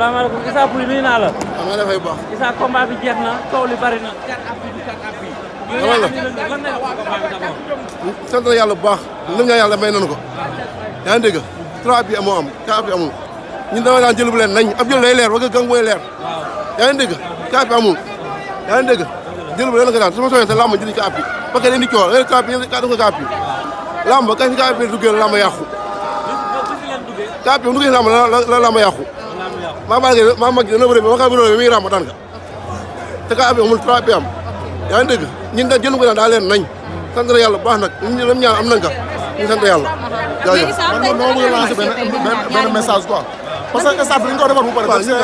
salaamaaleykum Issa Pouye nuyu naa la. waaw maa ngi lay fay bu baax. Issa combat bi jeex na coow li bari na 4 appuis du 4 appuis. lan la lan lay wax combat bi d'abord. sant na yàlla bu baax. ndëm ñaa yàlla may nañu ko. yaa ngi dégg 3 appuis moo am 4 appuis amul ñun dama daan jël bu leen nañ ab jël lay leer wala gang mooy leer. yaa ngi dégg 4 appuis amul. yaa ngi dégg jël bu leen nga daan su ma soobee sa làmb jëriñ 4 appuis parce que dañuy coow nga ne 4 appuis nga def ko 4 appuis làmb kañ si 4 appuis duggee la làmb yàqu. 4 appuis duggee làmb la làmb yàqu. maa mag dana bëri ba ma xam ne mi ngi ràmb daan ka te 4 appuis amul 3 appuis am yaa ngi dégg ñun daal jël ko daan daa leen nañ sant na yàlla bu baax nag ñu lam ñaan am nañ ka ñu sant yàlla jaajëf man moo bëgg lancer benn message quoi parce que stade bi dañu ko defar bu pare def seen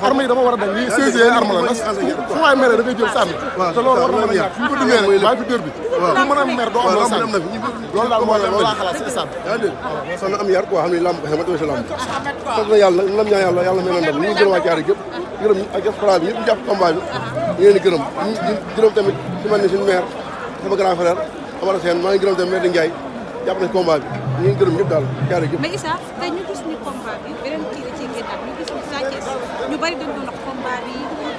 arme yi dafa war a dem lii seizième arme la ndax fu waay mere da ngay jël sànni te loolu war na mën a ñàkk fu ñu ko duggee rek bàyyi fi dër bi ku mën a mer doo am loo sànni loolu daal moo loolu laa xalaat si stade bi yaa dégg son na am yar quoi xam ne lamb ko xamante sa lamb sant na yàlla nag lam ñaan yàlla yàlla may na ndam ñu ngi gërëm waa Thiaré gépp gërëm ak diaspora bi ñëpp ñu jàpp combat bi ñu leen di gërëm ñu gërëm tamit si man ni suñu maire sama grand frère Amara Sène maa ngi gërëm tamit maire di Ndiaye jàpp nañ combat bi ñu ngi gërëm ñëpp daal Thiaré gépp mais Issa tey ñu gis ni combat bi beneen kii la ciy génnaat ñu gis ni Sa Thiès ñu bari dañ doon wax combat bi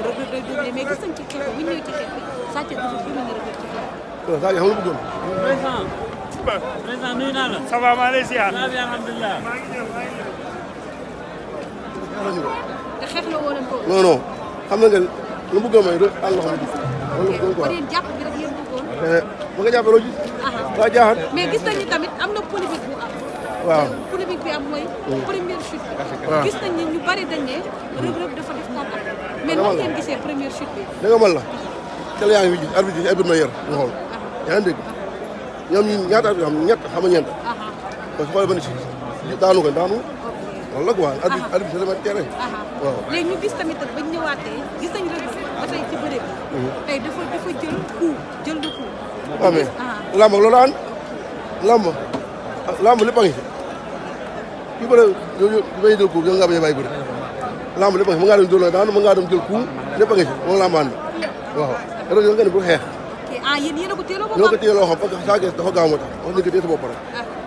Reug Reug day doublé mais gis nañ ci xeex bi bu ñëwee ci xeex bi Sa Thiès dafa gën a Reug Reug ci xeex waaw Sa Thiès xam nga bëggoon président nuyu naa la. ça va maa lay ziar. maa ngi alhamdulilah. te xeex la woo leen ko. non non xam nga lu bëggoon mooy rek àll xam nga loolu bëggoon quoi ba yéen jàpp bi rek yéen bëggoon. ma nga jàppee loo gis waa jaaxal mais gis nañu tamit am na polémique bu am. waaw polémique bi am mooy première chute bi. waaw gis nañ ni ñu bari dañ ne Reug Reug dafa def contact mais nan ngeen gisee première chute bi. da nga mën la tel yaa ngi fi gis arbitre yi ay bët na yor nga xool yaa ngi dégg ñoom ñi ñaata arbitre xam ñett xam nga ñeent parce que xool ba ni si daanu ko daanu loolu la quoi arbitre c'est le terrain waaw léegi ñu gis tamit bañ ñëwaatee gis nañ Reug Reug ba tey ci bëre bi tey dafa jël jël na coup waaw mais lamb ak loolu ànd lamb lépp a ngi kii bëre yooyu bañ jël coup yow nga bañ a bàyyi bëre lamb lépp a ngi mën ngaa dem jël daanu mën ngaa dem jël coup lépp a ngi moom lamb ànd waaw Reug Reug nga ne bu xeex yéen a ko téye loo ñoo ko téye loo xam parce que Sa Thiès dafa gaaw moo tax wax ni ko téye sa bopp rek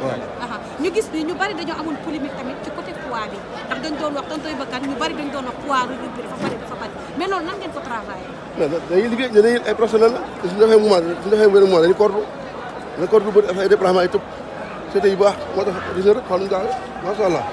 waaw ñu gis ni ñu bari dañoo amoon polémique tamit ci côté poids bi ndax dañ doon wax tontoy bakkan ñu bari dañ doon wax poids Reug Reug bi dafa bari mais loolu nan ngeen ko travaillé dañuy liggéey dañuy ay professionnel la suñu defee mouvement dañuy kordu dañuy kordu ba ay déplacement ay tëb c'était yu baax moo tax gis nga rek xool nañu daal macha allah